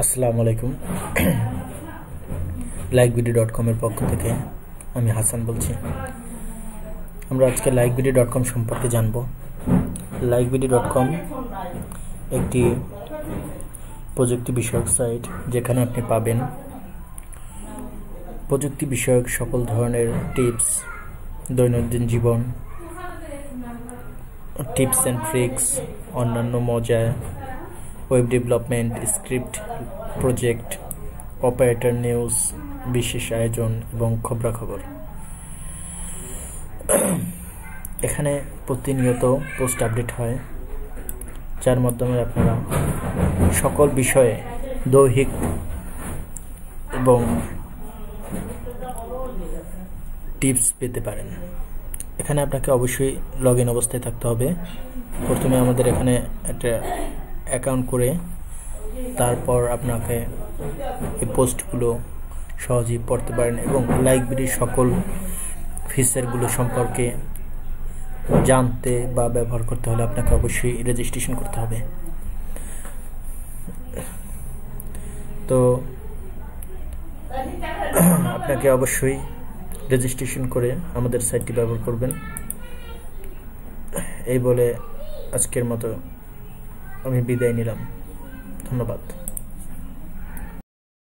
আসসালামু আলাইকুম। লাইকবিডি.com এর পক্ষ থেকে আমি হাসান বলছি। আমরা আজকে লাইকবিডি.com সম্পর্কে জানব। লাইকবিডি.com একটি প্রযুক্তি বিষয়ক সাইট, যেখানে আপনি পাবেন প্রযুক্তি বিষয়ক সকল ধরনের টিপস, দৈনন্দিন জীবন টিপস অ্যান্ড ট্রিক্স, অন্যান্য মজা, web development, script, project, operator news, বিশেষ আয়োজন এবং খবরাখবর। এখানে প্রতিনিয়ত পোস্ট আপডেট হয়, যার মাধ্যমে আপনারা সকল বিষয়ে দৈহিক এবং টিপস পেতে পারেন। এখানে আপনাকে অবশ্যই লগ ইন অবস্থায় থাকতে হবে। প্রথমে আমাদের এখানে একটা অ্যাকাউন্ট করে তারপর আপনাকে এই পোস্টগুলো সহজেই পড়তে পারেন এবং লাইকবিডির সকল ফিচারগুলো সম্পর্কে জানতে বা ব্যবহার করতে হলে আপনাকে অবশ্যই রেজিস্ট্রেশন করতে হবে। তো আপনাকে অবশ্যই রেজিস্ট্রেশন করে আমাদের সাইটটি ব্যবহার করবেন। এই বলে আজকের মতো আমি বিদায় নিলাম। ধন্যবাদ।